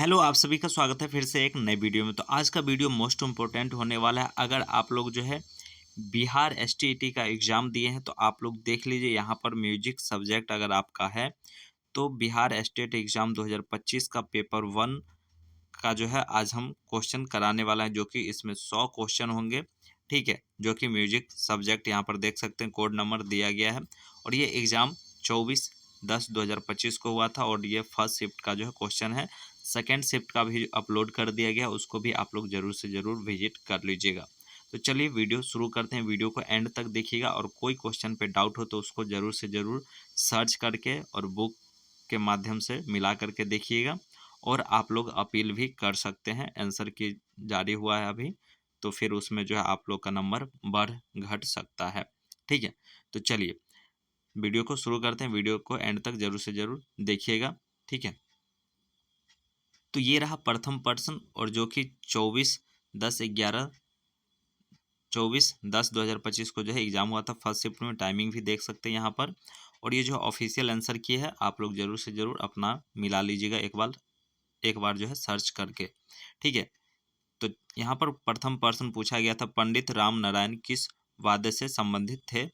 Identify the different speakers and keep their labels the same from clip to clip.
Speaker 1: Hello, आप सभी का स्वागत है फिर से एक नए वीडियो में। तो आज का वीडियो मोस्ट इम्पोर्टेंट होने वाला है। अगर आप लोग जो है बिहार एसटीईटी का एग्ज़ाम दिए हैं तो आप लोग देख लीजिए, यहाँ पर म्यूजिक सब्जेक्ट अगर आपका है तो बिहार एसटीईटी एग्ज़ाम 2025 का पेपर 1 का जो है आज हम क्वेश्चन कराने वाला है, जो कि इसमें 100 क्वेश्चन होंगे। ठीक है, जो कि म्यूजिक सब्जेक्ट यहाँ पर देख सकते हैं, कोड नंबर दिया गया है। और ये एग्ज़ाम 24/10/2025 को हुआ था और ये फर्स्ट शिफ्ट का जो है क्वेश्चन है। सेकेंड शिफ्ट का भी अपलोड कर दिया गया, उसको भी आप लोग ज़रूर से ज़रूर विजिट कर लीजिएगा। तो चलिए वीडियो शुरू करते हैं। वीडियो को एंड तक देखिएगा और कोई क्वेश्चन पे डाउट हो तो उसको ज़रूर से ज़रूर सर्च करके और बुक के माध्यम से मिला करके देखिएगा। और आप लोग अपील भी कर सकते हैं, आंसर की जारी हुआ है अभी, तो फिर उसमें जो है आप लोग का नंबर बढ़ घट सकता है। ठीक है, तो चलिए वीडियो को शुरू करते हैं। वीडियो को एंड तक ज़रूर से ज़रूर देखिएगा। ठीक है, तो ये रहा प्रथम प्रश्न, और जो कि 24/10/2025 को जो है एग्ज़ाम हुआ था। फर्स्ट शिफ्ट में टाइमिंग भी देख सकते हैं यहाँ पर। और ये जो ऑफिशियल आंसर की है, आप लोग ज़रूर से ज़रूर अपना मिला लीजिएगा एक बार जो है सर्च करके। ठीक है, तो यहाँ पर प्रथम प्रश्न पूछा गया था, पंडित राम नारायण किस वाद्य से संबंधित थे?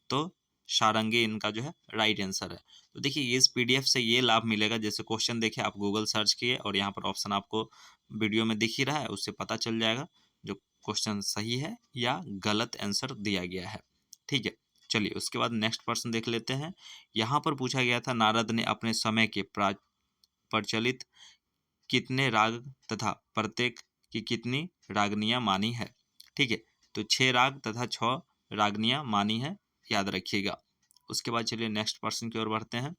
Speaker 1: तो सारंगी इनका जो है राइट आंसर है। तो देखिए इस पीडीएफ से ये लाभ मिलेगा, जैसे क्वेश्चन देखिए, आप गूगल सर्च किए और यहाँ पर ऑप्शन आपको वीडियो में दिख ही रहा है, उससे पता चल जाएगा जो क्वेश्चन सही है या गलत आंसर दिया गया है। ठीक है, चलिए उसके बाद नेक्स्ट प्रश्न देख लेते हैं। यहाँ पर पूछा गया था, नारद ने अपने समय के प्रचलित कितने राग तथा प्रत्येक की कितनी रागनियाँ मानी है? ठीक है, तो 6 राग तथा 6 रागनियाँ मानी है, याद रखिएगा। उसके बाद चलिए नेक्स्ट प्रश्न की ओर बढ़ते हैं।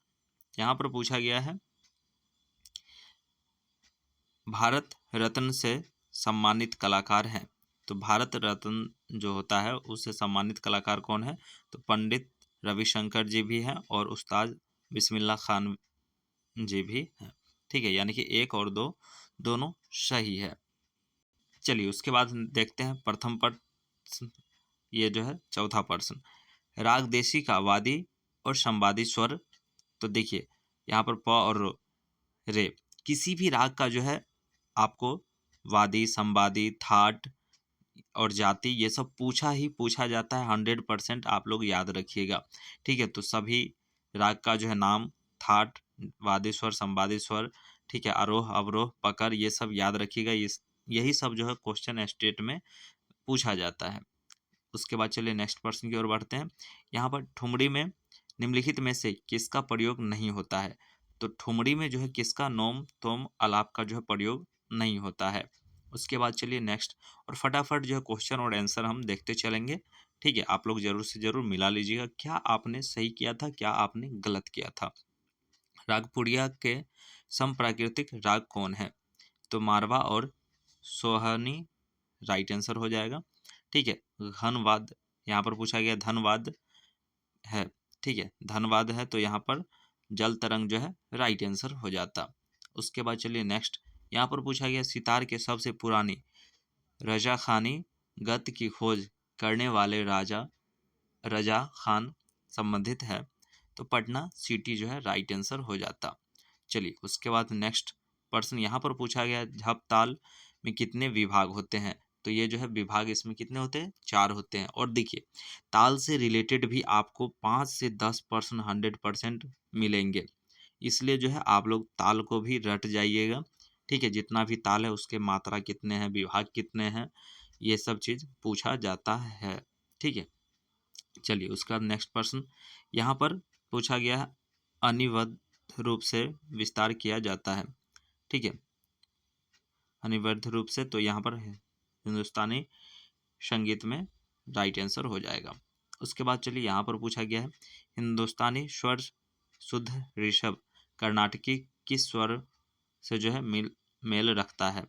Speaker 1: यहाँ पर पूछा गया है, भारत रत्न से सम्मानित कलाकार हैं। तो भारत रत्न जो होता है उससे सम्मानित कलाकार कौन है? तो पंडित रविशंकर जी भी हैं और उस्ताद बिस्मिल्लाह खान जी भी हैं। ठीक है, यानी कि 1 और 2 दोनों सही है। चलिए उसके बाद हम देखते हैं प्रथम प्रश्न, ये जो है चौथा प्रश्न, राग देशी का वादी और संवादी स्वर। तो देखिए यहाँ पर प और रे, किसी भी राग का जो है आपको वादी, संवादी, थाट और जाति ये सब पूछा ही पूछा जाता है। 100% आप लोग याद रखिएगा। ठीक है, तो सभी राग का जो है नाम, थाट, वादी स्वर, संवादी स्वर, ठीक है, आरोह अवरोह पकड़, ये सब याद रखिएगा। यही सब जो है क्वेश्चन स्टेट में पूछा जाता है। उसके बाद चलिए नेक्स्ट प्रश्न की ओर बढ़ते हैं। यहाँ पर ठुमरी में निम्नलिखित में से किसका प्रयोग नहीं होता है? तो ठुमरी में जो है किसका नोम तोम अलाप का जो है प्रयोग नहीं होता है। उसके बाद चलिए नेक्स्ट, और फटाफट जो है क्वेश्चन और आंसर हम देखते चलेंगे। ठीक है, आप लोग जरूर से जरूर मिला लीजिएगा, क्या आपने सही किया था, क्या आपने गलत किया था। रागपुड़िया के समप्राकृतिक राग कौन है? तो मारवा और सोहनी राइट आंसर हो जाएगा। ठीक है, घनवाद, यहाँ पर पूछा गया धनवाद है। ठीक है, धनवाद है, तो यहाँ पर जल तरंग जो है राइट आंसर हो जाता। उसके बाद चलिए नेक्स्ट, यहाँ पर पूछा गया, सितार के सबसे पुरानी रजा खानी गत की खोज करने वाले राजा रजा खान संबंधित है। तो पटना सिटी जो है राइट आंसर हो जाता। चलिए उसके बाद नेक्स्ट प्रश्न यहाँ पर पूछा गया, झप ताल में कितने विभाग होते हैं? तो ये जो है विभाग इसमें कितने होते हैं? 4 होते हैं। और देखिए ताल से रिलेटेड भी आपको 5 से 10% 100% मिलेंगे, इसलिए जो है आप लोग ताल को भी रट जाइएगा। ठीक है, जितना भी ताल है उसके मात्रा कितने हैं, विभाग कितने हैं, ये सब चीज़ पूछा जाता है। ठीक है, चलिए उसका नेक्स्ट प्रश्न यहाँ पर पूछा गया है, अनिबद्ध रूप से विस्तार किया जाता है। ठीक है, अनिबद्ध रूप से, तो यहाँ पर हिंदुस्तानी संगीत में राइट आंसर हो जाएगा। उसके बाद चलिए यहाँ पर पूछा गया है, हिंदुस्तानी स्वर शुद्ध ऋषभ कर्नाटकी किस स्वर से जो है मेल रखता है?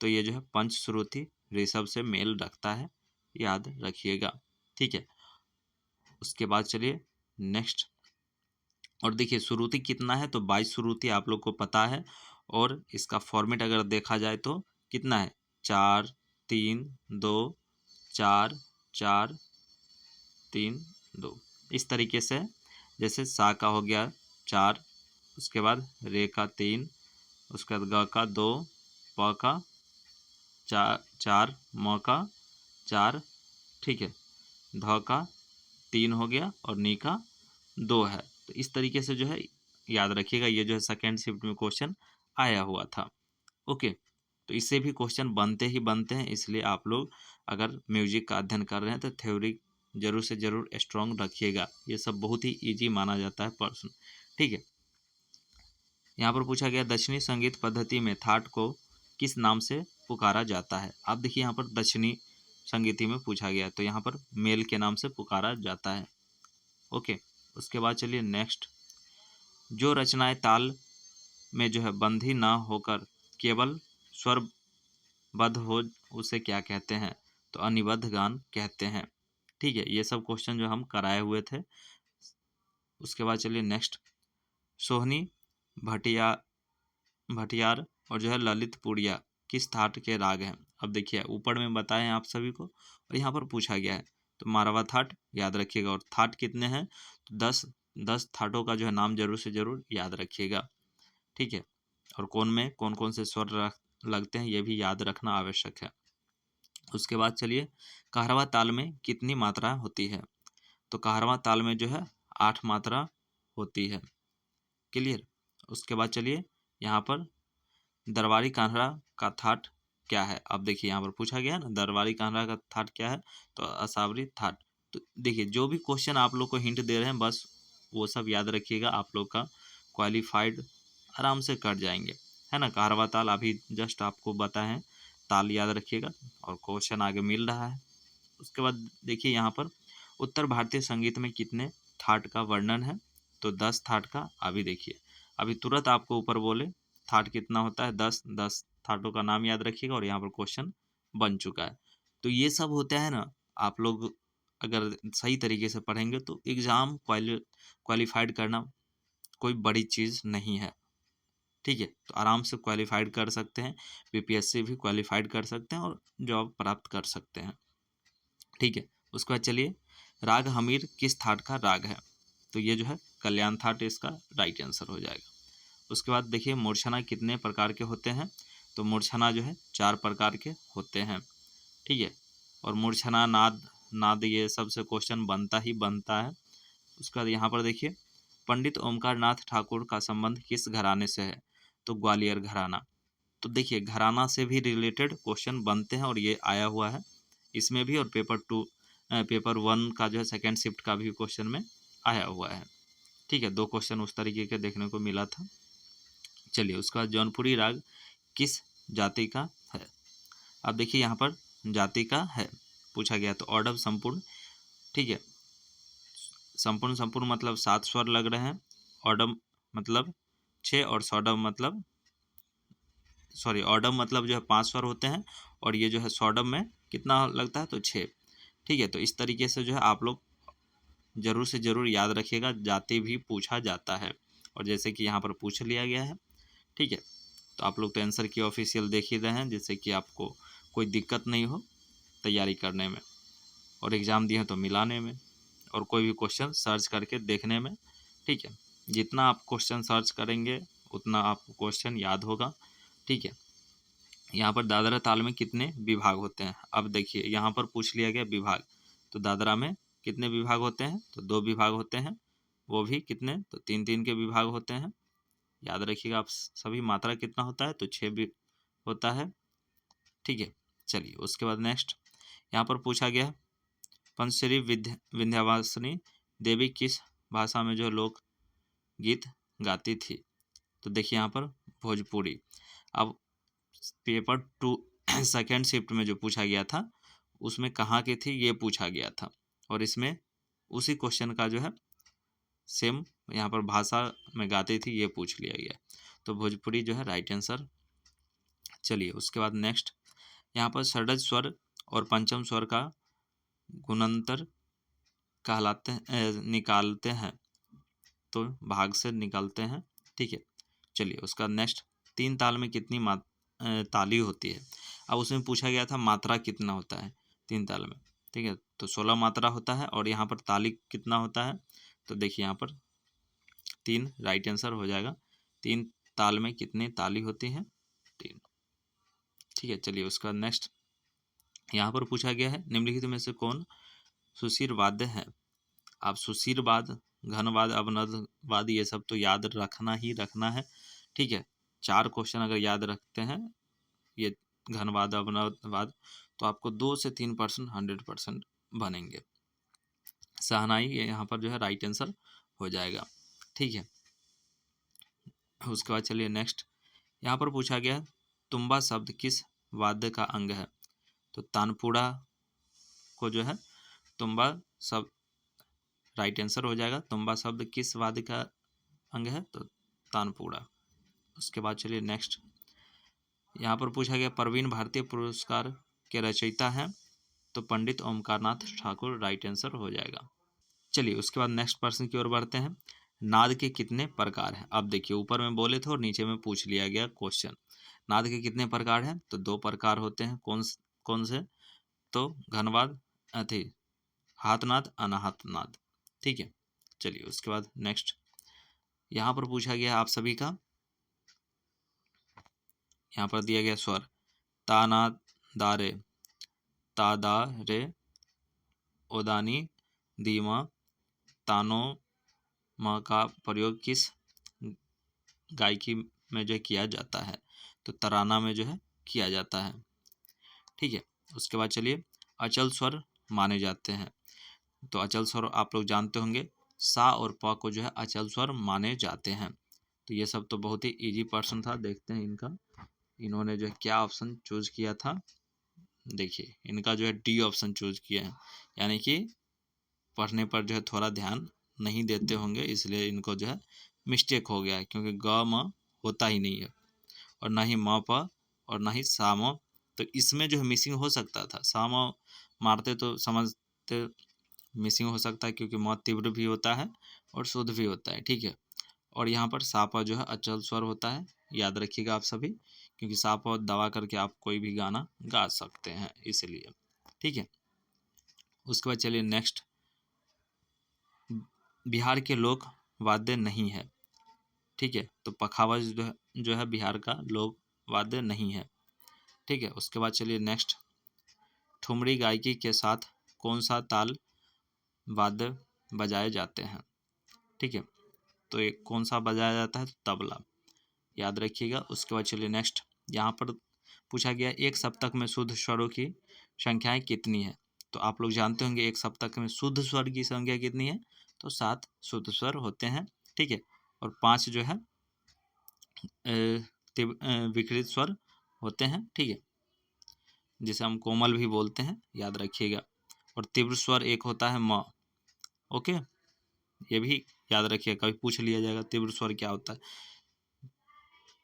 Speaker 1: तो ये जो है पंचश्रुति ऋषभ से मेल रखता है, याद रखिएगा। ठीक है, उसके बाद चलिए नेक्स्ट, और देखिए श्रुति कितना है? तो 22 श्रुति आप लोग को पता है। और इसका फॉर्मेट अगर देखा जाए तो कितना है? 4 3 2 4 4 3 2, इस तरीके से। जैसे सा का हो गया 4, उसके बाद रे का 3, उसके बाद ग का 2, प का 4, म का 4, ठीक है, ध का 3 हो गया और नी का 2 है। तो इस तरीके से जो है याद रखिएगा, ये जो है सेकेंड शिफ्ट में क्वेश्चन आया हुआ था। ओके, तो इससे भी क्वेश्चन बनते ही बनते हैं, इसलिए आप लोग अगर म्यूजिक का अध्ययन कर रहे हैं तो थ्योरी जरूर से जरूर स्ट्रॉन्ग रखिएगा। ये सब बहुत ही इजी माना जाता है प्रश्न, ठीक है। यहाँ पर पूछा गया दक्षिणी संगीत पद्धति में थाट को किस नाम से पुकारा जाता है। आप देखिए यहाँ पर दक्षिणी संगीति में पूछा गया, तो यहाँ पर मेल के नाम से पुकारा जाता है। ओके, उसके बाद चलिए नेक्स्ट, जो रचनाएं ताल में जो है बंधी ना होकर केवल स्वरबद्ध हो उसे क्या कहते हैं, तो अनिबद्ध गान कहते हैं, ठीक है। ये सब क्वेश्चन जो हम कराए हुए थे। उसके बाद चलिए नेक्स्ट, सोहनी भटिया भटियार और जो है ललितपुरिया किस थाट के राग हैं। अब देखिए ऊपर में बताए हैं आप सभी को, और यहाँ पर पूछा गया है, तो मारवा थाट याद रखिएगा। और थाट कितने हैं, तो 10 थाटों का जो है नाम जरूर से जरूर याद रखिएगा, ठीक है। और कौन में कौन कौन से स्वर लगते हैं ये भी याद रखना आवश्यक है। उसके बाद चलिए, कहरवा ताल में कितनी मात्रा होती है, तो कहरवा ताल में जो है 8 मात्रा होती है, क्लियर। उसके बाद चलिए यहाँ पर दरबारी कान्हड़ा का थाट क्या है। अब देखिए यहाँ पर पूछा गया ना दरबारी कान्हड़ा का थाट क्या है, तो असावरी थाट। तो देखिए जो भी क्वेश्चन आप लोग को हिंट दे रहे हैं बस वो सब याद रखिएगा, आप लोग का क्वालिफाइड आराम से कर जाएंगे, है ना। कहरवा ताल अभी जस्ट आपको बताएं, ताल याद रखिएगा और क्वेश्चन आगे मिल रहा है। उसके बाद देखिए यहाँ पर उत्तर भारतीय संगीत में कितने थाट का वर्णन है, तो 10 थाट का। अभी देखिए अभी तुरंत आपको ऊपर बोले थाट कितना होता है, 10 थाटों का नाम याद रखिएगा और यहाँ पर क्वेश्चन बन चुका है। तो ये सब होता है ना, आप लोग अगर सही तरीके से पढ़ेंगे तो एग्ज़ाम क्वालिफाइड करना कोई बड़ी चीज़ नहीं है, ठीक है। तो आराम से क्वालिफाइड कर सकते हैं, बीपीएससी भी क्वालिफाइड कर सकते हैं और जॉब प्राप्त कर सकते हैं, ठीक है। उसके बाद चलिए, राग हमीर किस थाट का राग है, तो ये जो है कल्याण थाट इसका राइट आंसर हो जाएगा। उसके बाद देखिए मूर्छना कितने प्रकार के होते हैं, तो मूर्छना जो है 4 प्रकार के होते हैं, ठीक है। और मूर्छना नाद नाद ये सबसे क्वेश्चन बनता ही बनता है। उसके बाद यहाँ पर देखिए, पंडित ओमकार नाथ ठाकुर का संबंध किस घराने से है, तो ग्वालियर घराना। तो देखिए घराना से भी रिलेटेड क्वेश्चन बनते हैं और ये आया हुआ है इसमें भी, और पेपर 1 का जो है सेकेंड शिफ्ट का भी क्वेश्चन में आया हुआ है, ठीक है। 2 क्वेश्चन उस तरीके के देखने को मिला था। चलिए उसका जौनपुरी राग किस जाति का है। अब देखिए यहाँ पर जाति का है पूछा गया, तो ऑर्डर संपूर्ण, ठीक है। संपूर्ण संपूर्ण मतलब 7 स्वर लग रहे हैं, ऑर्डर मतलब 6 और सौडम मतलब ऑर्डम मतलब जो है 5 स्वर होते हैं, और ये जो है सौडम में कितना लगता है, तो 6, ठीक है। तो इस तरीके से जो है आप लोग जरूर से जरूर याद रखिएगा, जाति भी पूछा जाता है और जैसे कि यहाँ पर पूछ लिया गया है, ठीक है। तो आप लोग तो आंसर की ऑफिशियल देख ही रहे हैं, जिससे कि आपको कोई दिक्कत नहीं हो तैयारी करने में, और एग्ज़ाम दिए तो मिलाने में, और कोई भी क्वेश्चन सर्च करके देखने में, ठीक है। जितना आप क्वेश्चन सर्च करेंगे उतना आपको क्वेश्चन याद होगा, ठीक है। यहाँ पर दादरा ताल में कितने विभाग होते हैं। अब देखिए यहाँ पर पूछ लिया गया विभाग, तो दादरा में कितने विभाग होते हैं, तो 2 विभाग होते हैं, वो भी कितने, तो 3 के विभाग होते हैं। याद रखिएगा आप सभी, मात्रा कितना होता है, तो 6 भी होता है, ठीक है। चलिए उसके बाद नेक्स्ट, यहाँ पर पूछा गया पंचश्री विंध्यवासिनी देवी किस भाषा में जो लोक गीत गाती थी, तो देखिए यहाँ पर भोजपुरी। अब पेपर 2 सेकेंड शिफ्ट में जो पूछा गया था उसमें कहाँ की थी ये पूछा गया था, और इसमें उसी क्वेश्चन का जो है सेम यहाँ पर भाषा में गाती थी ये पूछ लिया गया, तो भोजपुरी जो है राइट आंसर। चलिए उसके बाद नेक्स्ट, यहाँ पर षड्ज स्वर और पंचम स्वर का गुणंतर कहलाते निकालते हैं, तो भाग से निकालते हैं, ठीक है। चलिए उसका नेक्स्ट, 3 ताल में कितनी ताली होती है। अब उसमें पूछा गया था मात्रा कितना होता है 3 ताल में, ठीक है। तो 16 मात्रा होता है, और यहाँ पर ताली कितना होता है, तो देखिए यहाँ पर 3 राइट आंसर हो जाएगा। 3 ताल में कितनी ताली होती हैं? 3। ठीक है, चलिए उसके बाद नेक्स्ट यहाँ पर पूछा गया है निम्नलिखित में से कौन सुशीर वाद्य है? आप सुशीर वाद, घनवाद, अवनद ये सब तो याद रखना ही रखना है। ठीक है, 4 क्वेश्चन अगर याद रखते हैं ये घनवाद, अवनदवाद, तो आपको 2 से 3% 100% बनेंगे। शहनाई ये यहाँ पर जो है राइट आंसर हो जाएगा। ठीक है, उसके बाद चलिए नेक्स्ट यहाँ पर पूछा गया है तुम्बा शब्द किस वाद्य का अंग है? तो तानपुरा को जो है तुम्बा शब्द राइट आंसर हो जाएगा। तुम्बा शब्द किस वाद्य का अंग है? तो तानपुरा। उसके बाद चलिए नेक्स्ट यहाँ पर पूछा गया प्रवीण भारतीय पुरस्कार के रचयिता हैं? तो पंडित ओमकारनाथ ठाकुर राइट आंसर हो जाएगा। चलिए उसके बाद नेक्स्ट प्रश्न की ओर बढ़ते हैं। नाद के कितने प्रकार हैं? अब देखिए ऊपर में बोले थे और नीचे में पूछ लिया गया क्वेश्चन। नाद के कितने प्रकार हैं? तो 2 प्रकार होते हैं। कौन से? तो घनवाद, अथी हाथनाद, अनाहत नाद। ठीक है, चलिए उसके बाद नेक्स्ट यहाँ पर पूछा गया आप सभी का, यहाँ पर दिया गया स्वर ताना दारे, तादा रे, ओदानी, दीमा, तानो म का प्रयोग किस गायकी में जो किया जाता है? तो तराना में जो है किया जाता है। ठीक है, उसके बाद चलिए अचल स्वर माने जाते हैं। तो अचल स्वर आप लोग जानते होंगे, सा और प को जो है अचल स्वर माने जाते हैं। तो ये सब तो बहुत ही इजी प्रश्न था। देखते हैं इनका, इन्होंने जो है क्या ऑप्शन चूज किया था। देखिए इनका जो है डी ऑप्शन चूज किया है, यानी कि पढ़ने पर जो है थोड़ा ध्यान नहीं देते होंगे, इसलिए इनको जो है मिस्टेक हो गया है। क्योंकि ग म होता ही नहीं है, और ना ही म प, और ना ही सा म। तो इसमें जो है मिसिंग हो सकता था। सा म मारते तो समझते मिसिंग हो सकता है, क्योंकि म तीव्र भी होता है और शुद्ध भी होता है। ठीक है, और यहाँ पर सा प जो है अचल स्वर होता है, याद रखिएगा आप सभी, क्योंकि सा प दबा करके आप कोई भी गाना गा सकते हैं इसलिए। ठीक है, उसके बाद चलिए नेक्स्ट बिहार के लोक वाद्य नहीं है। ठीक है, तो पखावज जो है बिहार का लोक वाद्य नहीं है। ठीक है, उसके बाद चलिए नेक्स्ट ठुमरी गायकी के साथ कौन सा ताल वाद्य बजाए जाते हैं? ठीक है, तो एक कौन सा बजाया जाता है? तो तबला, याद रखिएगा। उसके बाद चलिए नेक्स्ट यहाँ पर पूछा गया एक सप्तक में शुद्ध स्वरों की संख्याएं कितनी है? तो आप लोग जानते होंगे एक सप्तक में शुद्ध स्वर की संख्या कितनी है? तो 7 शुद्ध स्वर होते हैं। ठीक है, और 5 जो है विकृत स्वर होते हैं। ठीक है, जिसे हम कोमल भी बोलते हैं, याद रखिएगा। और तीव्र स्वर एक होता है म। ओके, ये भी याद रखिए, कभी पूछ लिया जाएगा तीव्र स्वर क्या होता है,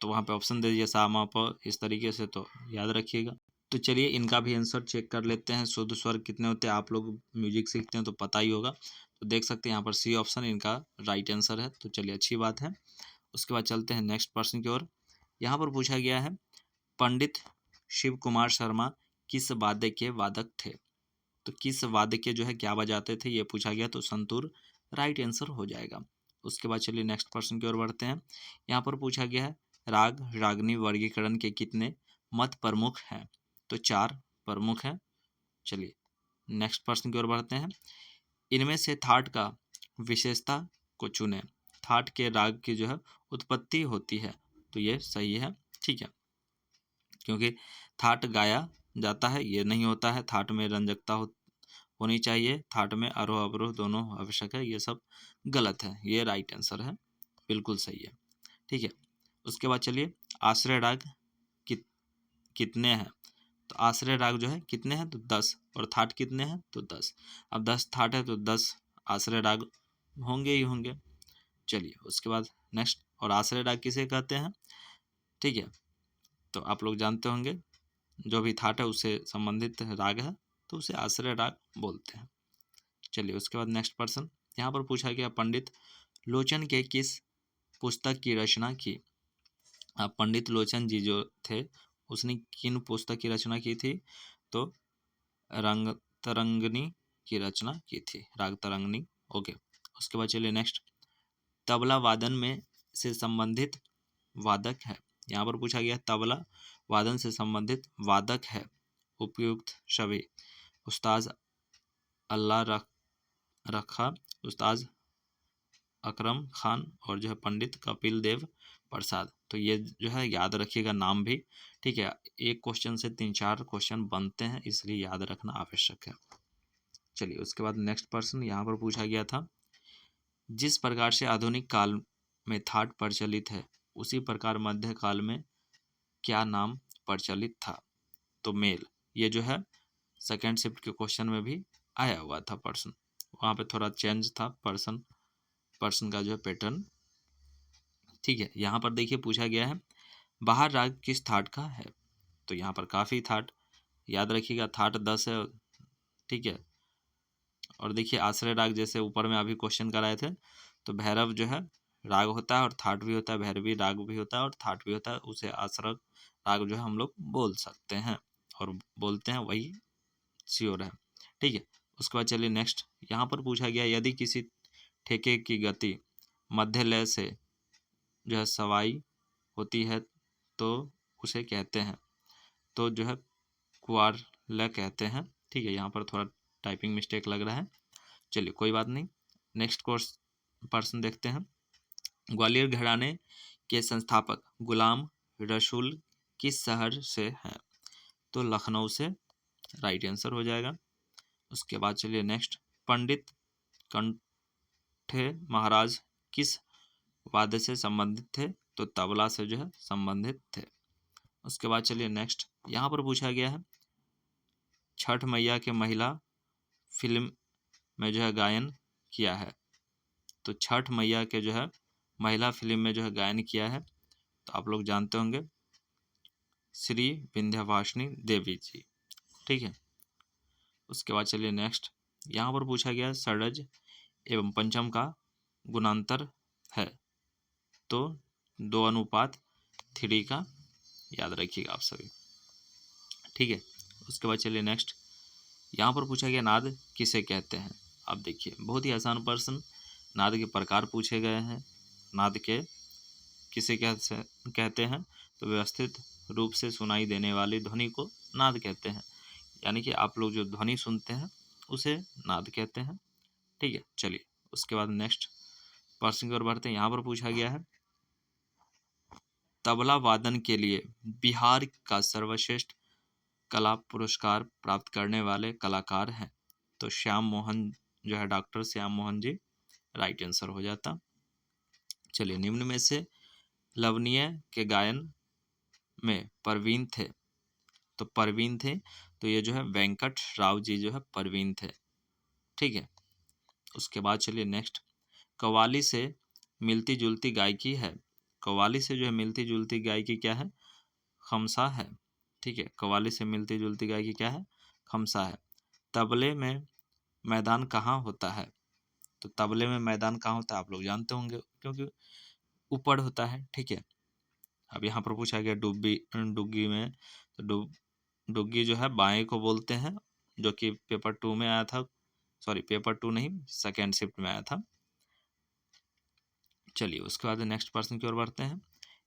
Speaker 1: तो वहाँ पे ऑप्शन दे दीजिए सा म प, इस तरीके से, तो याद रखिएगा। तो चलिए इनका भी आंसर चेक कर लेते हैं। शुद्ध स्वर कितने होते हैं? आप लोग म्यूजिक सीखते हैं तो पता ही होगा। तो देख सकते हैं यहाँ पर सी ऑप्शन इनका राइट आंसर है। तो चलिए अच्छी बात है। उसके बाद चलते हैं नेक्स्ट प्रश्न की ओर। यहाँ पर पूछा गया है पंडित शिव कुमार शर्मा किस वाद्य के वादक थे? तो किस वाद्य के जो है क्या बजाते थे ये पूछा गया, तो संतूर राइट आंसर हो जाएगा। उसके बाद चलिए नेक्स्ट प्रश्न की ओर बढ़ते हैं। यहाँ पर पूछा गया है राग रागनी वर्गीकरण के कितने मत प्रमुख हैं? तो 4 प्रमुख हैं। चलिए नेक्स्ट प्रश्न की ओर बढ़ते हैं। इनमें से थाट का विशेषता को चुने। थाट के राग की जो है उत्पत्ति होती है, तो ये सही है। ठीक है, क्योंकि थाट गाया जाता है, ये नहीं होता है। थाट में रंजकता होनी चाहिए, थाट में आरोह अवरोह दोनों आवश्यक है, ये सब गलत है। ये राइट आंसर है, बिल्कुल सही है। ठीक है, उसके बाद चलिए आश्रय राग कितने हैं? तो आश्रय राग जो है कितने हैं? तो 10। और थाट कितने हैं? तो 10। अब 10 थाट है तो 10 आश्रय राग होंगे ही होंगे। चलिए उसके बाद नेक्स्ट, और आश्रय राग किसे कहते हैं? ठीक है, तो आप लोग जानते होंगे जो भी थाट है उससे संबंधित राग है तो उसे आश्रय राग बोलते हैं। चलिए उसके बाद नेक्स्ट प्रश्न यहाँ पर पूछा गया पंडित लोचन के किस पुस्तक की रचना की? पंडित लोचन जी जो थे उसने किन पुस्तक की रचना की थी? तो रंग तरंगनी की रचना की थी, राग तरंगनी। ओके, उसके बाद चलिए नेक्स्ट तबला वादन में से संबंधित वादक है? यहाँ पर पूछा गया तबला वादन से संबंधित वादक है। उपयुक्त सभी उस्ताद अल्लाह रखा, उस्ताद अकरम खान और जो है पंडित कपिल देव प्रसाद। तो ये जो है याद रखिएगा नाम भी, ठीक है। एक क्वेश्चन से 3-4 क्वेश्चन बनते हैं, इसलिए याद रखना आवश्यक है। चलिए उसके बाद नेक्स्ट प्रश्न यहाँ पर पूछा गया था, जिस प्रकार से आधुनिक काल में थाट प्रचलित है उसी प्रकार मध्य काल में क्या नाम प्रचलित था? तो मेल। ये जो है सेकेंड शिफ्ट के क्वेश्चन में भी आया हुआ था प्रश्न, वहाँ पे थोड़ा चेंज था पर्सन का जो है पैटर्न, ठीक है। यहाँ पर देखिए पूछा गया है बाहर राग किस थाट का है? तो यहाँ पर काफ़ी थाट याद रखिएगा, थाट 10 है, ठीक है। और देखिए आश्रय राग जैसे ऊपर में अभी क्वेश्चन कराए थे, तो भैरव जो है राग होता है और थाट भी होता है, भैरवी राग भी होता है और थाट भी होता है, उसे आश्रय राग जो है हम लोग बोल सकते हैं और बोलते हैं, वही श्योर है, ठीक है। उसके बाद चलिए नेक्स्ट यहाँ पर पूछा गया, यदि किसी ठेके की गति मध्य लय से जो है सवाई होती है तो उसे कहते हैं, तो जो है क्वारलय कहते हैं, ठीक है। यहाँ पर थोड़ा टाइपिंग मिस्टेक लग रहा है, चलिए कोई बात नहीं। नेक्स्ट कोर्स पर्सन देखते हैं, ग्वालियर घराने के संस्थापक गुलाम रसूल किस शहर से हैं? तो लखनऊ से राइट आंसर हो जाएगा। उसके बाद चलिए नेक्स्ट, पंडित कंठे महाराज किस वाद्य से संबंधित थे? तो तबला से जो है संबंधित थे। उसके बाद चलिए नेक्स्ट यहाँ पर पूछा गया है, छठ मैया के महिला फिल्म में जो है गायन किया है? तो छठ मैया के जो है महिला फिल्म में जो है गायन किया है, तो आप लोग जानते होंगे श्री विंध्यवासिनी देवी जी, ठीक है। उसके बाद चलिए नेक्स्ट यहाँ पर पूछा गया षडज एवं पंचम का गुणांतर है? तो 2:3 का याद रखिएगा आप सभी, ठीक है। उसके बाद चलिए नेक्स्ट यहाँ पर पूछा गया नाद किसे कहते हैं? अब देखिए बहुत ही आसान प्रश्न, नाद के प्रकार पूछे गए हैं, नाद के किसे कहते हैं? तो व्यवस्थित रूप से सुनाई देने वाली ध्वनि को नाद कहते हैं, यानी कि आप लोग जो ध्वनि सुनते हैं उसे नाद कहते हैं, ठीक है। चलिए उसके बाद नेक्स्ट प्रश्न की ओर बढ़ते हैं। यहाँ पर पूछा गया है तबला वादन के लिए बिहार का सर्वश्रेष्ठ कला पुरस्कार प्राप्त करने वाले कलाकार हैं? तो श्याम मोहन जो है doctor Shyam Mohan ji right answer हो जाता। चलिए निम्न में से लवनीय के गायन में परवीन थे? तो परवीन थे, तो ये जो है वेंकट राव जी जो है परवीन थे, ठीक है। उसके बाद चलिए नेक्स्ट, कव्वाली से मिलती जुलती गायकी है? कव्वाली से जो है मिलती जुलती गायकी क्या है? खमसा है, ठीक है। कव्वाली से मिलती जुलती गायकी क्या है? खमसा है। तबले में मैदान कहाँ होता है? तो तबले में मैदान कहाँ होता है आप लोग जानते होंगे, क्योंकि ऊपर होता है, ठीक है। अब यहाँ पर पूछा गया डुग्गी में, तो डुग्गी जो है बाएं को बोलते हैं, जो कि पेपर 2 में आया था, सॉरी पेपर 2 नहीं सेकेंड शिफ्ट में आया था। चलिए उसके बाद नेक्स्ट प्रश्न की ओर बढ़ते हैं।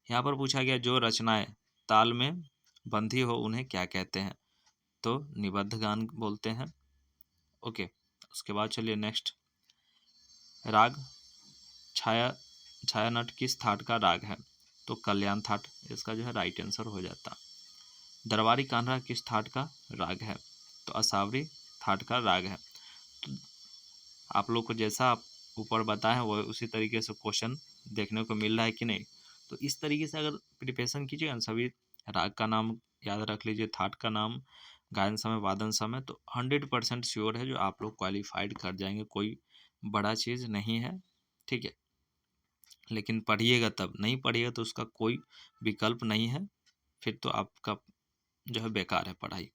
Speaker 1: यहाँ पर पूछा गया जो रचनाएं ताल में बंधी हो उन्हें क्या कहते हैं? तो निबद्ध गान बोलते हैं, ओके। उसके बाद चलिए नेक्स्ट, राग छायानट किस थाट का राग है? तो कल्याण थाट इसका जो है राइट आंसर हो जाता। दरबारी कान्हा किस थाट का राग है? तो असावरी थाट का राग है। तो आप लोग को जैसा आप ऊपर बताएं वो उसी तरीके से क्वेश्चन देखने को मिल रहा है कि नहीं? तो इस तरीके से अगर प्रिपरेशन कीजिएगा, सभी राग का नाम याद रख लीजिए, थाट का नाम, गायन समय, वादन समय, तो 100% श्योर है जो आप लोग क्वालिफाइड कर जाएंगे, कोई बड़ा चीज़ नहीं है, ठीक है। लेकिन पढ़िएगा तब, नहीं पढ़िएगा तो उसका कोई विकल्प नहीं है, फिर तो आपका जो है बेकार है पढ़ाई।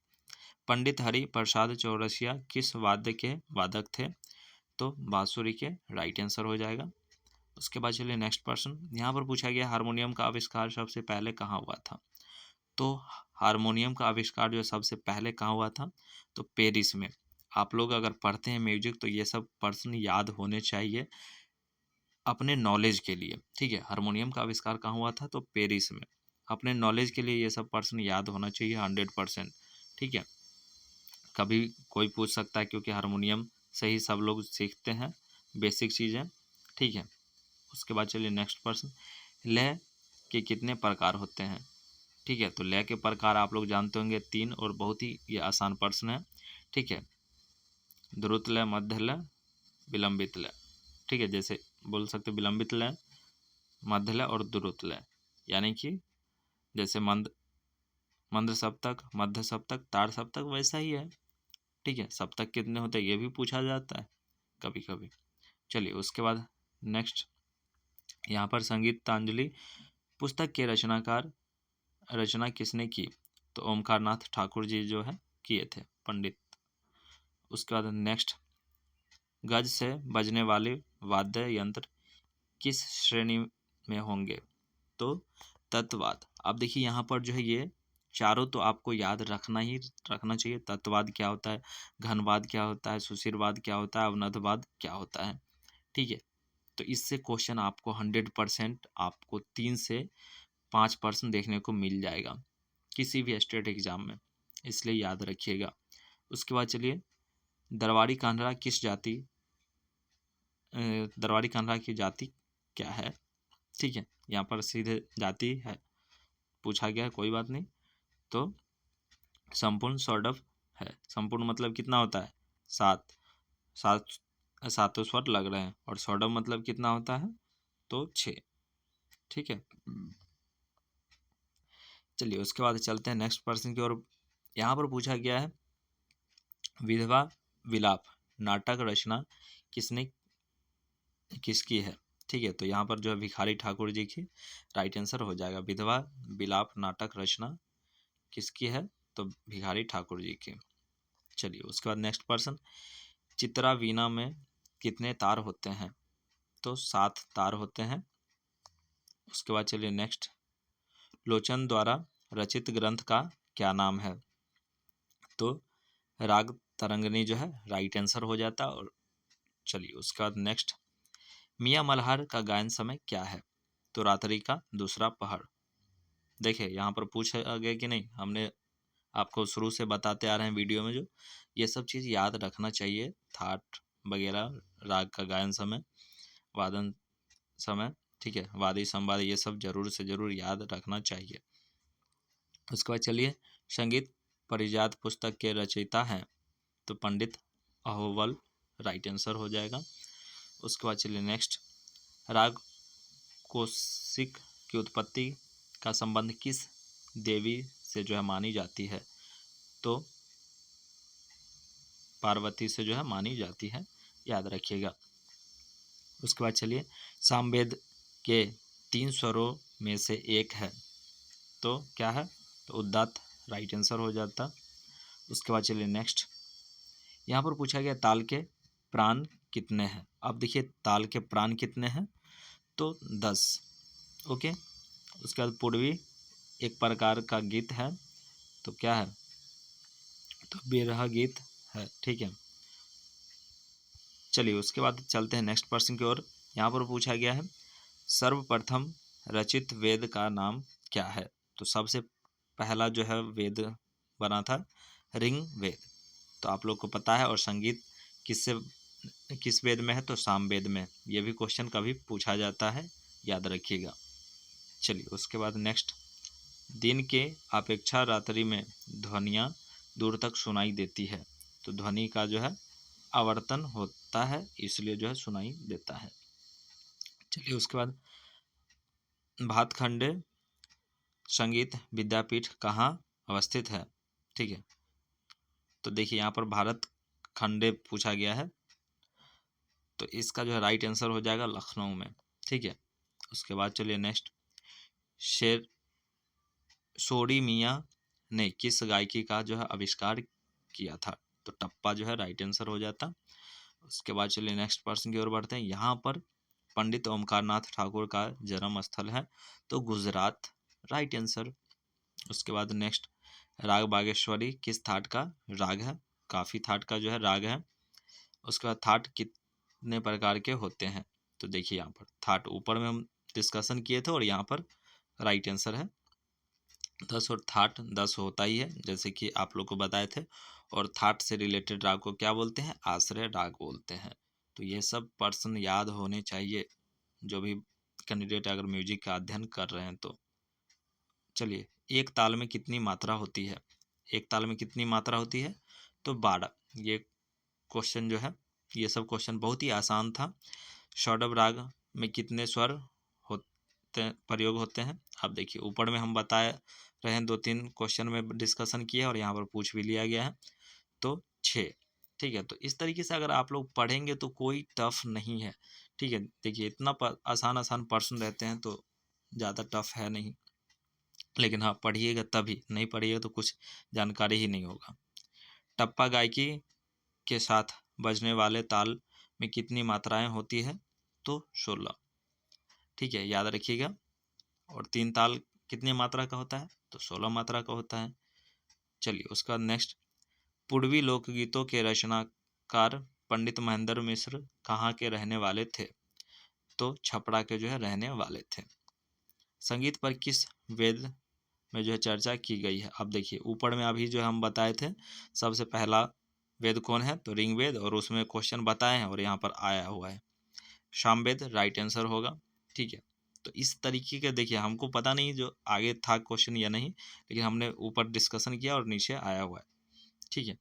Speaker 1: पंडित हरि प्रसाद चौरसिया किस वाद्य के वादक थे? तो बांसुरी के राइट आंसर हो जाएगा। उसके बाद चलिए नेक्स्ट प्रश्न, यहाँ पर पूछा गया हारमोनियम का आविष्कार सबसे पहले कहाँ हुआ था? तो हारमोनियम का आविष्कार जो सबसे पहले कहाँ हुआ था? तो पेरिस में। आप लोग अगर पढ़ते हैं म्यूजिक तो ये सब प्रश्न याद होने चाहिए, अपने नॉलेज के लिए, ठीक है। हारमोनियम का आविष्कार कहाँ हुआ था? तो पेरिस में। अपने नॉलेज के लिए ये सब पर्सन याद होना चाहिए 100%, ठीक है। कभी कोई पूछ सकता है, क्योंकि हारमोनियम से ही सब लोग सीखते हैं, बेसिक चीज़ें, ठीक है। उसके बाद चलिए नेक्स्ट पर्सन, लय के कितने प्रकार होते हैं? ठीक है, तो लय के प्रकार आप लोग जानते होंगे 3, और बहुत ही ये आसान प्रश्न है, ठीक है। द्रुत लय, मध्य लय, विलंबित लय, ठीक है। जैसे बोल सकते विलंबित लय, मध्य लय और द्रुत लय, यानी कि जैसे मंद सप्तक, मध्य सप्तक, ताड़ सप्तक, वैसा ही है, ठीक है। सप्तक कितने होते हैं ये भी पूछा जाता है कभी कभी। चलिए उसके बाद नेक्स्ट, यहाँ पर संगीतांजलि पुस्तक के रचना किसने की? तो ओमकारनाथ ठाकुर जी जो है किए थे, पंडित। उसके बाद नेक्स्ट, गज से बजने वाले वाद्य यंत्र किस श्रेणी में होंगे? तो तत्ववाद। अब देखिए यहाँ पर जो है ये चारों तो आपको याद रखना चाहिए। तत्ववाद क्या होता है, घनवाद क्या होता है, सुशिरवाद क्या होता है, अवनतवाद क्या होता है, ठीक है। तो इससे क्वेश्चन आपको 100%, आपको 3 से 5% देखने को मिल जाएगा किसी भी स्टेट एग्जाम में, इसलिए याद रखिएगा। उसके बाद चलिए, दरबारी कान्हड़ा दरबारी कान्हड़ा की जाति क्या है? ठीक है, यहाँ पर सीधे जाति है पूछा गया है, कोई बात नहीं। तो संपूर्ण सौरभ है। संपूर्ण मतलब कितना होता है? 7 सात सातों स्वर लग रहे हैं, और सौरभ मतलब कितना होता है? तो 6, ठीक है। चलिए उसके बाद चलते हैं नेक्स्ट पर्सन की ओर। यहाँ पर पूछा गया है, विधवा विलाप नाटक रचना किसकी है? ठीक है, तो यहाँ पर जो है भिखारी ठाकुर जी की राइट आंसर हो जाएगा। विधवा विलाप नाटक रचना किसकी है? तो भिखारी ठाकुर जी की। चलिए उसके बाद नेक्स्ट पर्सन, चित्रा वीणा में कितने तार होते हैं? तो 7 तार होते हैं। उसके बाद चलिए नेक्स्ट, लोचन द्वारा रचित ग्रंथ का क्या नाम है? तो राग तरंगिणी जो है राइट आंसर हो जाता। और चलिए उसके बाद नेक्स्ट, मियाँ मल्हार का गायन समय क्या है? तो रात्रि का दूसरा पहर। देखिए यहाँ पर पूछा गया कि नहीं, हमने आपको शुरू से बताते आ रहे हैं वीडियो में, जो ये सब चीज़ याद रखना चाहिए, थाट वगैरह, राग का गायन समय, वादन समय, ठीक है, वादी संवाद, ये सब जरूर से जरूर याद रखना चाहिए। उसके बाद चलिए, संगीत परिजात पुस्तक के रचयिता हैं? तो पंडित अहोवल राइट आंसर हो जाएगा। उसके बाद चलिए नेक्स्ट, राग कौशिक की उत्पत्ति का संबंध किस देवी से जो है मानी जाती है? तो पार्वती से जो है मानी जाती है, याद रखिएगा। उसके बाद चलिए, सामवेद के 3 स्वरों में से एक है, तो क्या है? तो उदात्त राइट आंसर हो जाता। उसके बाद चलिए नेक्स्ट, यहाँ पर पूछा गया ताल के प्राण कितने हैं? अब देखिए ताल के प्राण कितने हैं? तो 10, ओके। उसके बाद पूर्वी एक प्रकार का गीत है, तो क्या है? तो बिरहा गीत है, ठीक है। चलिए उसके बाद चलते हैं नेक्स्ट पर्सन की ओर। यहाँ पर पूछा गया है, सर्वप्रथम रचित वेद का नाम क्या है? तो सबसे पहला जो है वेद बना था ऋग वेद, तो आप लोग को पता है। और संगीत किस वेद में है? तो सामवेद में। ये भी क्वेश्चन कभी पूछा जाता है, याद रखिएगा। चलिए उसके बाद नेक्स्ट, दिन के अपेक्षा रात्रि में ध्वनियाँ दूर तक सुनाई देती है, तो ध्वनि का जो है आवर्तन होता है, इसलिए जो है सुनाई देता है। चलिए उसके बाद, भातखंडे संगीत विद्यापीठ कहाँ अवस्थित है? ठीक है, तो देखिए यहाँ पर भारत खंडे पूछा गया है, तो इसका जो है राइट आंसर हो जाएगा लखनऊ में, ठीक है। उसके बाद चलिए नेक्स्ट, शेर सोडी मियाँ ने किस गायकी का जो है आविष्कार किया था? तो टप्पा जो है राइट आंसर हो जाता। उसके बाद चलिए नेक्स्ट पर्सन की ओर बढ़ते हैं। यहाँ पर पंडित ओमकारनाथ ठाकुर का जन्म स्थल है, तो गुजरात राइट आंसर। उसके बाद नेक्स्ट, राग बागेश्वरी किस थाट का राग है? काफी थाट का जो है राग है। उसके बाद थाट कितने प्रकार के होते हैं? तो देखिए यहाँ पर थाट ऊपर में हम डिस्कशन किए थे और यहाँ पर राइट आंसर है 10। और थाट 10 होता ही है जैसे कि आप लोग को बताए थे। और थाट से रिलेटेड राग को क्या बोलते हैं? आश्रय राग बोलते हैं। तो ये सब पर्सन याद होने चाहिए जो भी कैंडिडेट अगर म्यूजिक का अध्ययन कर रहे हैं तो। चलिए, एक ताल में कितनी मात्रा होती है? एक ताल में कितनी मात्रा होती है? तो 12। ये क्वेश्चन जो है, ये सब क्वेश्चन बहुत ही आसान था। षोडव राग में कितने स्वर होते प्रयोग होते हैं? आप देखिए ऊपर में हम बताए रहे हैं, 2-3 क्वेश्चन में डिस्कशन किया और यहाँ पर पूछ भी लिया गया है। तो 6। ठीक है, तो इस तरीके से अगर आप लोग पढ़ेंगे तो कोई टफ नहीं है। ठीक है, देखिए इतना आसान आसान प्रश्न रहते हैं तो ज़्यादा टफ है नहीं, लेकिन हाँ पढ़िएगा तभी, नहीं पढ़िएगा तो कुछ जानकारी ही नहीं होगा। टप्पा गायकी के साथ बजने वाले ताल में कितनी मात्राएं होती है? तो 16। ठीक है, याद रखिएगा। और 3 ताल कितनी मात्रा का होता है? तो 16 मात्रा का होता है। चलिए उसका नेक्स्ट, पूर्वी लोकगीतों के रचनाकार पंडित महेंद्र मिश्र कहाँ के रहने वाले थे? तो छपरा के जो है रहने वाले थे। संगीत पर किस वेद में जो है चर्चा की गई है? अब देखिए ऊपर में अभी जो हम बताए थे, सबसे पहला वेद कौन है? तो ऋग्वेद, और उसमें क्वेश्चन बताए हैं और यहाँ पर आया हुआ है सामवेद, राइट आंसर होगा। ठीक है, तो इस तरीके के देखिए, हमको पता नहीं जो आगे था क्वेश्चन या नहीं, लेकिन हमने ऊपर डिस्कशन किया और नीचे आया हुआ है। ठीक है,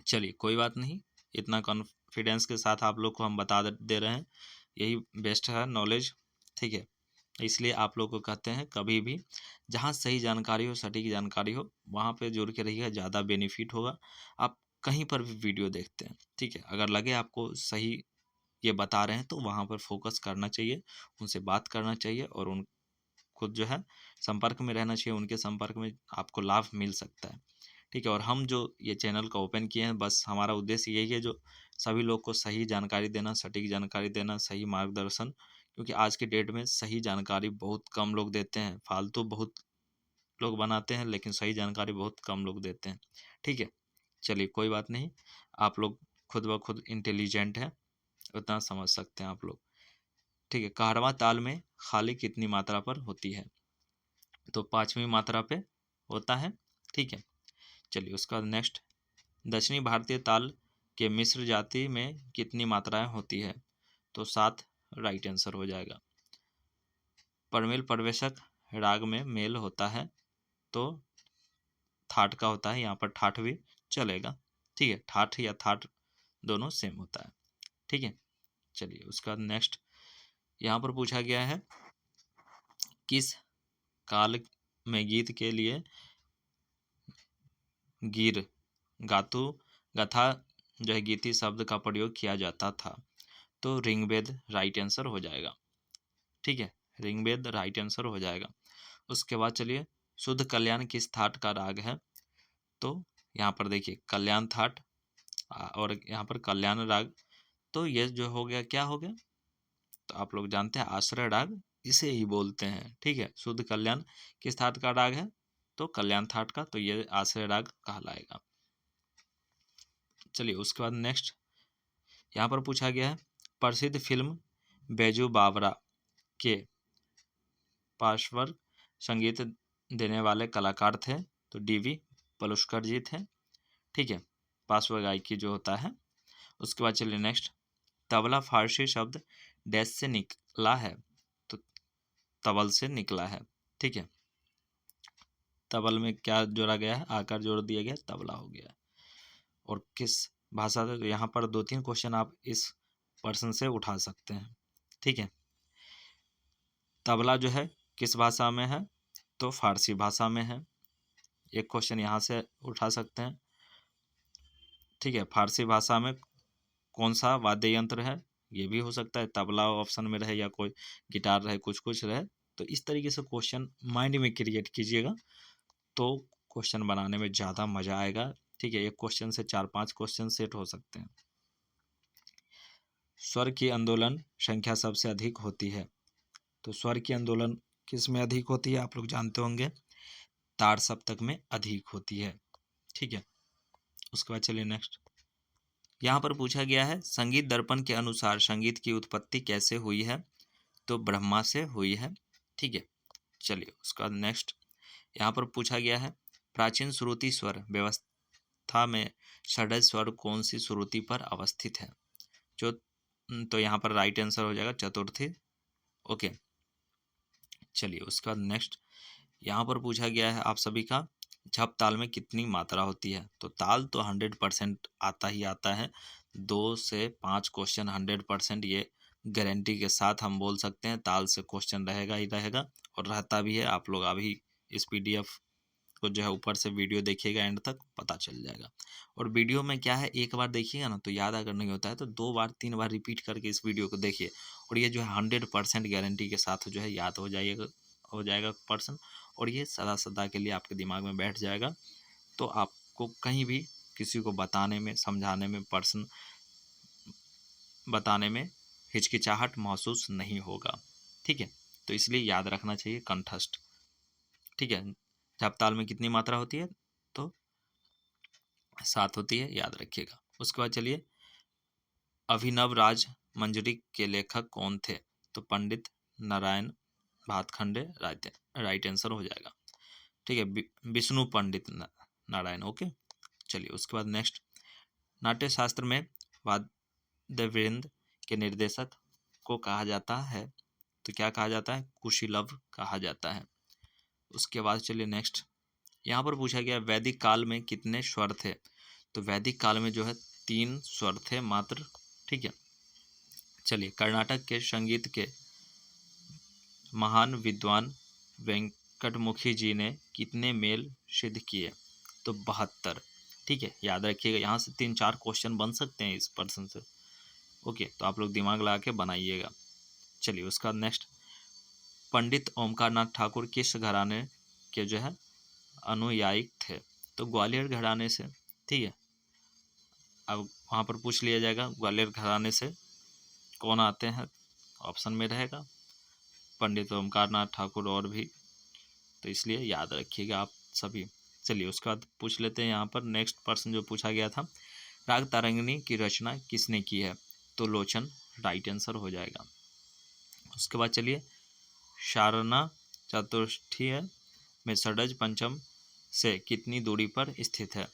Speaker 1: चलिए कोई बात नहीं, इतना कॉन्फिडेंस के साथ आप लोग को हम बता दे रहे हैं, यही बेस्ट है नॉलेज। ठीक है, इसलिए आप लोग को कहते हैं कभी भी जहाँ सही जानकारी हो, सटीक जानकारी हो, वहाँ पे जुड़ के रहिएगा, ज़्यादा बेनिफिट होगा। आप कहीं पर भी वीडियो देखते हैं, ठीक है, अगर लगे आपको सही ये बता रहे हैं तो वहाँ पर फोकस करना चाहिए, उनसे बात करना चाहिए और उन खुद जो है संपर्क में रहना चाहिए, उनके संपर्क में आपको लाभ मिल सकता है। ठीक है, और हम जो ये चैनल का ओपन किए हैं, बस हमारा उद्देश्य यही है, जो सभी लोग को सही जानकारी देना, सटीक जानकारी देना, सही मार्गदर्शन। क्योंकि आज की डेट में सही जानकारी बहुत कम लोग देते हैं, फालतू बहुत लोग बनाते हैं, लेकिन सही जानकारी बहुत कम लोग देते हैं। ठीक है, चलिए कोई बात नहीं, आप लोग खुद ब खुद इंटेलिजेंट हैं, उतना समझ सकते हैं आप लोग। ठीक है, 11वां ताल में खाली कितनी मात्रा पर होती है? तो 5वीं मात्रा पे होता है। ठीक है, चलिए उसका नेक्स्ट, दक्षिणी भारतीय ताल के मिश्र जाति में कितनी मात्राएं होती है? तो 7 राइट आंसर हो जाएगा। परमेल परवेशक राग में मेल होता है तो थाट का होता है, यहाँ पर ठाठ भी चलेगा। ठीक है, ठाठ या थाट दोनों सेम होता है। ठीक है, चलिए उसका नेक्स्ट, यहाँ पर पूछा गया है किस काल में गीत के लिए गीर गातु गथा जो है गीति शब्द का प्रयोग किया जाता था? तो ऋग्वेद राइट आंसर हो जाएगा। ठीक है, ऋग्वेद राइट आंसर हो जाएगा। उसके बाद चलिए, शुद्ध कल्याण किस थाट का राग है? तो यहाँ पर देखिए कल्याण थाट और यहाँ पर कल्याण राग, तो ये जो हो गया क्या हो गया? तो आप लोग जानते हैं आश्रय राग इसे ही बोलते हैं। ठीक है, शुद्ध कल्याण किस थाट का राग है? तो कल्याण थाट का, तो ये आश्रय राग कहलाएगा। चलिए उसके बाद नेक्स्ट, यहाँ पर पूछा गया है प्रसिद्ध फिल्म बैजू बावरा के पार्श्व संगीत देने वाले कलाकार थे? तो डीवी पलुस्कर जी थे। ठीक है, पार्श्व गायकी जो होता है। उसके बाद चलिए नेक्स्ट, तबला फारसी शब्द डैश से निकला है? तो तबल से निकला है। ठीक है, तबल में क्या जोड़ा गया है? आकार जोड़ दिया गया, तबला हो गया। और किस भाषा से? तो यहाँ पर 2-3 क्वेश्चन आप इस पर्सन से उठा सकते हैं। ठीक है, तबला जो है किस भाषा में है? तो फारसी भाषा में है। एक क्वेश्चन यहाँ से उठा सकते हैं। ठीक है, फारसी भाषा में कौन सा वाद्य यंत्र है? ये भी हो सकता है, तबला ऑप्शन में रहे या कोई गिटार रहे, कुछ कुछ रहे। तो इस तरीके से क्वेश्चन माइंड में क्रिएट कीजिएगा तो क्वेश्चन बनाने में ज़्यादा मज़ा आएगा। ठीक है, एक क्वेश्चन से 4-5 क्वेश्चन सेट हो सकते हैं। स्वर की आंदोलन संख्या सबसे अधिक होती है? तो स्वर की आंदोलन किस में अधिक होती है? आप लोग जानते होंगे, ताड़ सप्तक में अधिक होती है। ठीक है, उसके बाद चलिए नेक्स्ट, यहाँ पर पूछा गया है संगीत दर्पण के अनुसार संगीत की उत्पत्ति कैसे हुई है, तो ब्रह्मा से हुई है। ठीक है, चलिए उसका नेक्स्ट यहाँ पर पूछा गया है प्राचीन श्रुति स्वर व्यवस्था में षड्ज स्वर कौन सी श्रुति पर अवस्थित है, जो तो यहाँ पर राइट आंसर हो जाएगा चतुर्थी। ओके, चलिए उसका नेक्स्ट यहाँ पर पूछा गया है आप सभी का झप ताल में कितनी मात्रा होती है, तो ताल तो 100% आता ही आता है। 2 से 5 क्वेश्चन 100% ये गारंटी के साथ हम बोल सकते हैं ताल से क्वेश्चन रहेगा ही रहेगा और रहता भी है। आप लोग अभी इस PDF को जो है ऊपर से वीडियो देखिएगा, एंड तक पता चल जाएगा। और वीडियो में क्या है एक बार देखिएगा ना तो याद अगर नहीं होता है तो 2 बार 3 बार रिपीट करके इस वीडियो को देखिए और ये जो है 100% गारंटी के साथ जो है याद हो जाएगा पर्सन, और ये सदा सदा के लिए आपके दिमाग में बैठ जाएगा। तो आपको कहीं भी किसी को बताने में समझाने में पर्सन बताने में हिचकिचाहट महसूस नहीं होगा। ठीक है, तो इसलिए याद रखना चाहिए कंठस्थ। ठीक है, झप ताल में कितनी मात्रा होती है, तो 7 होती है, याद रखिएगा। उसके बाद चलिए अभिनव राज मंजरी के लेखक कौन थे, तो पंडित नारायण भातखंडे राइट आंसर हो जाएगा। ठीक है, विष्णु पंडित नारायण। ओके, चलिए उसके बाद नेक्स्ट नाट्य शास्त्र में वाद्य वृंद के निर्देशक को कहा जाता है, तो क्या कहा जाता है, कुशीलव कहा जाता है। उसके बाद चलिए नेक्स्ट यहाँ पर पूछा गया वैदिक काल में कितने स्वर थे, तो वैदिक काल में जो है 3 स्वर थे मात्र। ठीक है, चलिए कर्नाटक के संगीत के महान विद्वान वेंकटमुखी जी ने कितने मेल सिद्ध किए, तो 72। ठीक है, याद रखिएगा, यहाँ से 3-4 क्वेश्चन बन सकते हैं इस पर्सन से। ओके, तो आप लोग दिमाग लगा के बनाइएगा। चलिए उसका नेक्स्ट पंडित ओमकारनाथ ठाकुर किस घराने के जो है अनुयायी थे, तो ग्वालियर घराने से। ठीक है, अब वहाँ पर पूछ लिया जाएगा ग्वालियर घराने से कौन आते हैं, ऑप्शन में रहेगा पंडित ओमकारनाथ ठाकुर और भी, तो इसलिए याद रखिएगा आप सभी। चलिए उसके बाद पूछ लेते हैं यहाँ पर नेक्स्ट पर्सन जो पूछा गया था राग तारंगिणी की रचना किसने की है, तो लोचन राइट आंसर हो जाएगा। उसके बाद चलिए शारना चतुष्ठीय में षड्ज पंचम से कितनी दूरी पर स्थित है,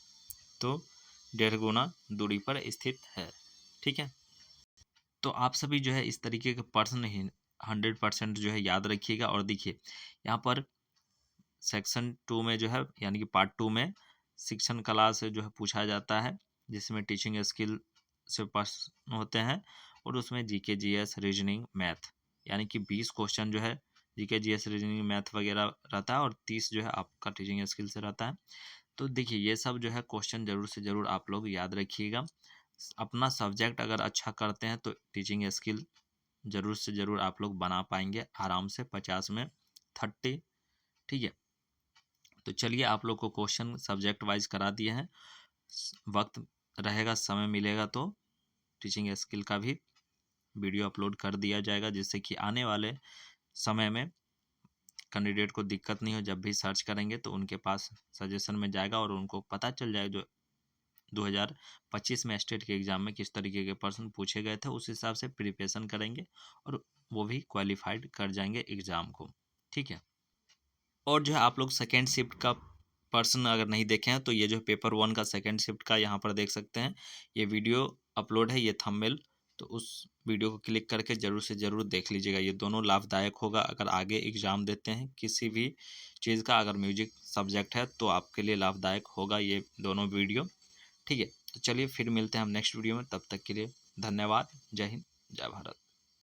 Speaker 1: तो 1.5 गुना दूरी पर स्थित है। ठीक है, तो आप सभी जो है इस तरीके के प्रश्न ही 100% जो है याद रखिएगा। और देखिए यहाँ पर सेक्शन 2 में जो है यानी कि पार्ट 2 में शिक्षण कला से जो है पूछा जाता है, जिसमें टीचिंग स्किल से प्रश्न होते हैं और उसमें जीके जीएस रीजनिंग मैथ यानी कि 20 क्वेश्चन जो है जीके जीएस रीजनिंग मैथ वगैरह रहता है और 30 जो है आपका टीचिंग स्किल से रहता है। तो देखिए ये सब जो है क्वेश्चन जरूर से ज़रूर आप लोग याद रखिएगा। अपना सब्जेक्ट अगर अच्छा करते हैं तो टीचिंग स्किल ज़रूर से ज़रूर आप लोग बना पाएंगे आराम से 50 में 30। ठीक है, तो चलिए आप लोग को क्वेश्चन सब्जेक्ट वाइज करा दिए हैं। वक्त रहेगा समय मिलेगा तो टीचिंग स्किल का भी वीडियो अपलोड कर दिया जाएगा, जिससे कि आने वाले समय में कैंडिडेट को दिक्कत नहीं हो। जब भी सर्च करेंगे तो उनके पास सजेशन में जाएगा और उनको पता चल जाएगा जो 2025 में स्टेट के एग्ज़ाम में किस तरीके के प्रश्न पूछे गए थे, उस हिसाब से प्रिपरेशन करेंगे और वो भी क्वालिफाइड कर जाएंगे एग्ज़ाम को। ठीक है, और जो है आप लोग सेकेंड शिफ्ट का पर्सन अगर नहीं देखे हैं तो ये जो पेपर 1 का सेकेंड शिफ्ट का यहाँ पर देख सकते हैं, ये वीडियो अपलोड है, ये थंबनेल, तो उस वीडियो को क्लिक करके ज़रूर से ज़रूर देख लीजिएगा। ये दोनों लाभदायक होगा अगर आगे एग्ज़ाम देते हैं किसी भी चीज़ का। अगर म्यूजिक सब्जेक्ट है तो आपके लिए लाभदायक होगा ये दोनों वीडियो। ठीक है, तो चलिए फिर मिलते हैं हम नेक्स्ट वीडियो में, तब तक के लिए धन्यवाद। जय हिंद, जय भारत।